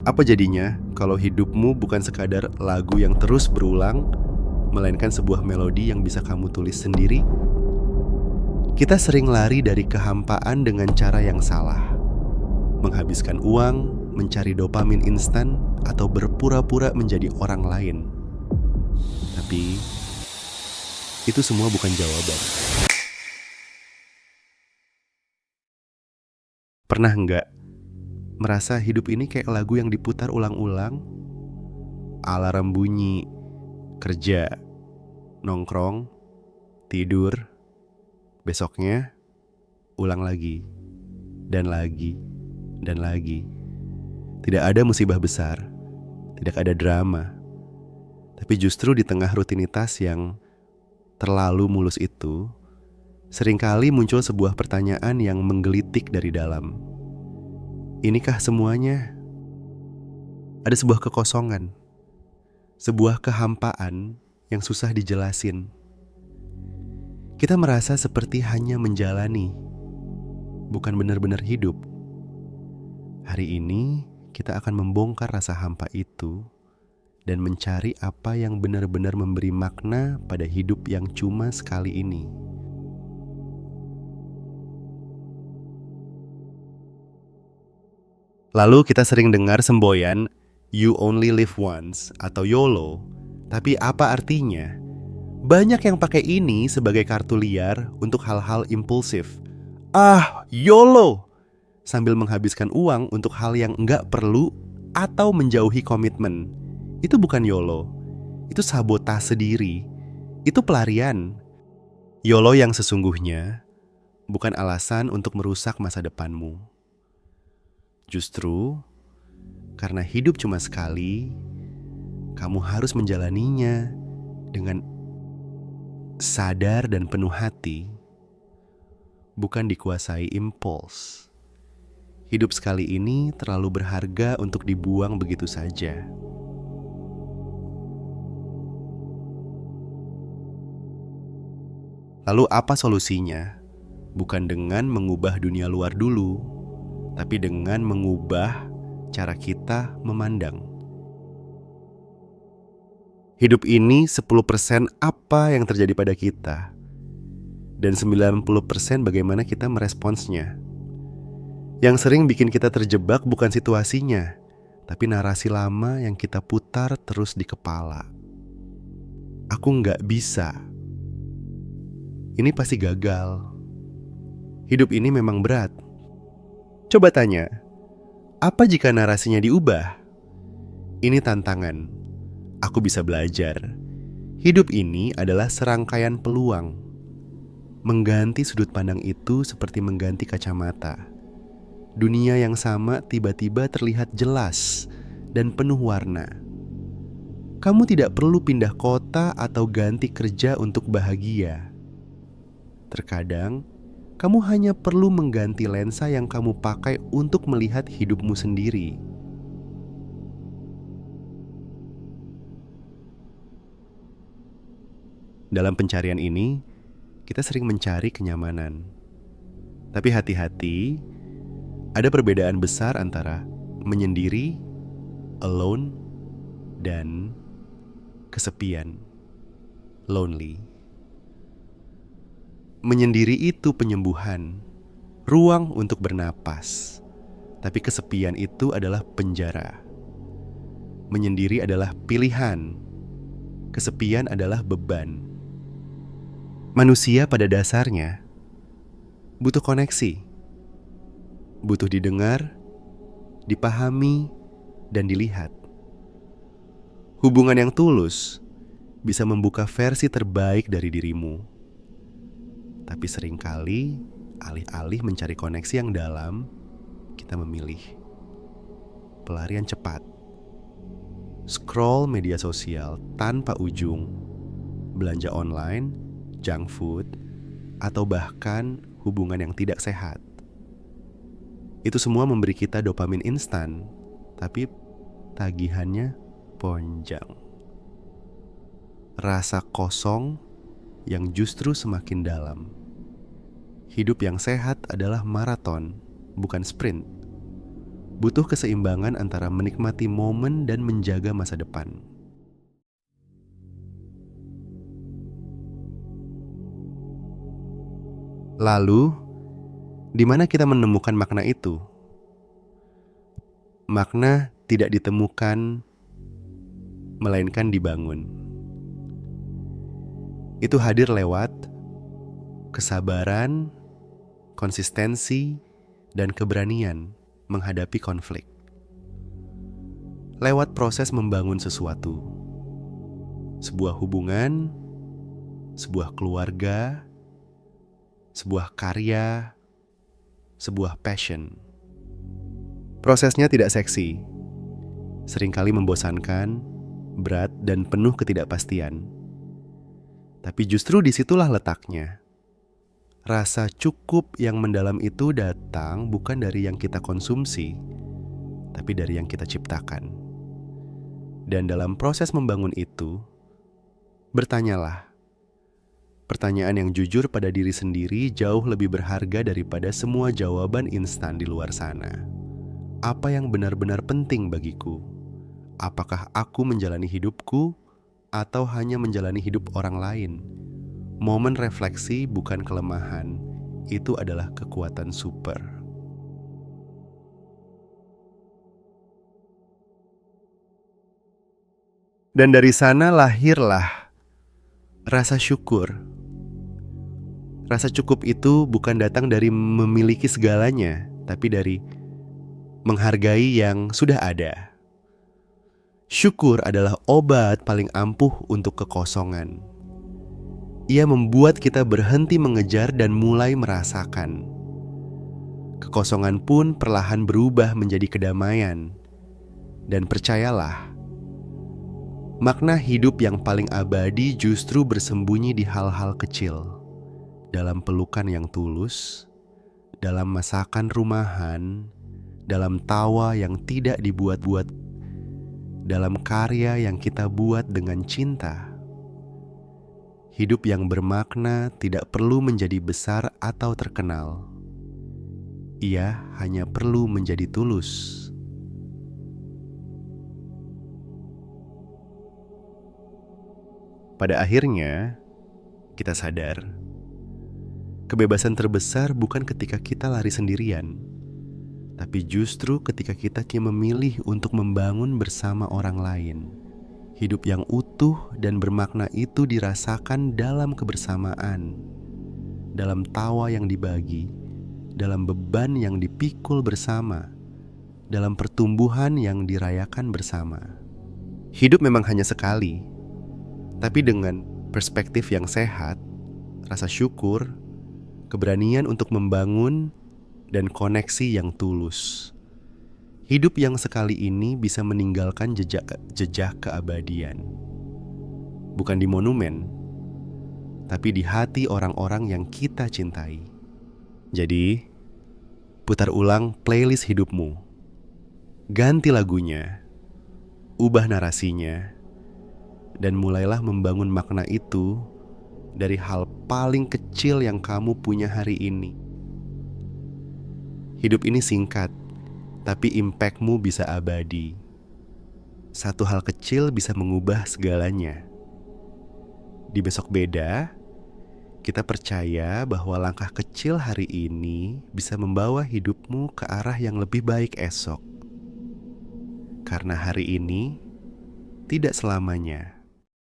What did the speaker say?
Apa jadinya kalau hidupmu bukan sekadar lagu yang terus berulang, melainkan sebuah melodi yang bisa kamu tulis sendiri? Kita sering lari dari kehampaan dengan cara yang salah. Menghabiskan uang, mencari dopamin instan, atau berpura-pura menjadi orang lain. Tapi, itu semua bukan jawaban. Pernah nggak merasa hidup ini kayak lagu yang diputar ulang-ulang? Alarm bunyi, kerja, nongkrong, tidur, besoknya ulang lagi, dan lagi, dan lagi. Tidak ada musibah besar, tidak ada drama. Tapi justru di tengah rutinitas yang terlalu mulus itu, seringkali muncul sebuah pertanyaan yang menggelitik dari dalam. Inikah semuanya? Ada sebuah kekosongan, sebuah kehampaan yang susah dijelasin. Kita merasa seperti hanya menjalani, bukan benar-benar hidup. Hari ini kita akan membongkar rasa hampa itu dan mencari apa yang benar-benar memberi makna pada hidup yang cuma sekali ini. Lalu kita sering dengar semboyan "You only live once" atau YOLO. Tapi apa artinya? Banyak yang pakai ini sebagai kartu liar untuk hal-hal impulsif. YOLO! Sambil menghabiskan uang untuk hal yang nggak perlu atau menjauhi komitmen. Itu bukan YOLO. Itu sabotase diri. Itu pelarian. YOLO yang sesungguhnya bukan alasan untuk merusak masa depanmu. Justru, karena hidup cuma sekali, kamu harus menjalaninya dengan sadar dan penuh hati, bukan dikuasai impuls. Hidup sekali ini terlalu berharga untuk dibuang begitu saja. Lalu apa solusinya? Bukan dengan mengubah dunia luar dulu, tapi dengan mengubah cara kita memandang. Hidup ini 10% apa yang terjadi pada kita, dan 90% bagaimana kita meresponsnya. Yang sering bikin kita terjebak bukan situasinya, tapi narasi lama yang kita putar terus di kepala. Aku nggak bisa. Ini pasti gagal. Hidup ini memang berat. Coba tanya, apa jika narasinya diubah? Ini tantangan. Aku bisa belajar. Hidup ini adalah serangkaian peluang. Mengganti sudut pandang itu seperti mengganti kacamata. Dunia yang sama tiba-tiba terlihat jelas dan penuh warna. Kamu tidak perlu pindah kota atau ganti kerja untuk bahagia. Terkadang, kamu hanya perlu mengganti lensa yang kamu pakai untuk melihat hidupmu sendiri. Dalam pencarian ini, kita sering mencari kenyamanan. Tapi hati-hati, ada perbedaan besar antara menyendiri, alone, dan kesepian, lonely. Menyendiri itu penyembuhan, ruang untuk bernapas. Tapi kesepian itu adalah penjara. Menyendiri adalah pilihan, kesepian adalah beban. Manusia pada dasarnya butuh koneksi, butuh didengar, dipahami, dan dilihat. Hubungan yang tulus bisa membuka versi terbaik dari dirimu. Tapi seringkali, alih-alih mencari koneksi yang dalam, kita memilih pelarian cepat. Scroll media sosial tanpa ujung, belanja online, junk food, atau bahkan hubungan yang tidak sehat. Itu semua memberi kita dopamin instan, tapi tagihannya ponjang. Rasa kosong yang justru semakin dalam. Hidup yang sehat adalah maraton, bukan sprint. butuh keseimbangan antara menikmati momen dan menjaga masa depan. Lalu, di mana kita menemukan makna itu? Makna tidak ditemukan, melainkan dibangun. Itu hadir lewat kesabaran, konsistensi, dan keberanian menghadapi konflik. Lewat proses membangun sesuatu, sebuah hubungan, sebuah keluarga, sebuah karya, sebuah passion. Prosesnya tidak seksi, seringkali membosankan, berat, dan penuh ketidakpastian. Tapi justru disitulah letaknya. Rasa cukup yang mendalam itu datang bukan dari yang kita konsumsi, tapi dari yang kita ciptakan. Dan dalam proses membangun itu, bertanyalah. Pertanyaan yang jujur pada diri sendiri jauh lebih berharga daripada semua jawaban instan di luar sana. Apa yang benar-benar penting bagiku? Apakah aku menjalani hidupku atau hanya menjalani hidup orang lain? Momen refleksi bukan kelemahan, itu adalah kekuatan super. Dan dari sana lahirlah rasa syukur. Rasa cukup itu bukan datang dari memiliki segalanya, tapi dari menghargai yang sudah ada. Syukur adalah obat paling ampuh untuk kekosongan. Ia membuat kita berhenti mengejar dan mulai merasakan. Kekosongan pun perlahan berubah menjadi kedamaian. Dan percayalah, makna hidup yang paling abadi justru bersembunyi di hal-hal kecil. Dalam pelukan yang tulus, dalam masakan rumahan, dalam tawa yang tidak dibuat-buat, dalam karya yang kita buat dengan cinta. Hidup yang bermakna tidak perlu menjadi besar atau terkenal. Ia hanya perlu menjadi tulus. Pada akhirnya, kita sadar, kebebasan terbesar bukan ketika kita lari sendirian, tapi justru ketika kita memilih untuk membangun bersama orang lain. Hidup yang utuh dan bermakna itu dirasakan dalam kebersamaan, dalam tawa yang dibagi, dalam beban yang dipikul bersama, dalam pertumbuhan yang dirayakan bersama. Hidup memang hanya sekali, tapi dengan perspektif yang sehat, rasa syukur, keberanian untuk membangun, dan koneksi yang tulus. Hidup yang sekali ini bisa meninggalkan jejak keabadian. Bukan di monumen, tapi di hati orang-orang yang kita cintai. Jadi, putar ulang playlist hidupmu. Ganti lagunya, ubah narasinya, dan mulailah membangun makna itu dari hal paling kecil yang kamu punya hari ini. Hidup ini singkat, tapi impact-mu bisa abadi. Satu hal kecil bisa mengubah segalanya. Di besok beda, kita percaya bahwa langkah kecil hari ini bisa membawa hidupmu ke arah yang lebih baik esok. Karena hari ini tidak selamanya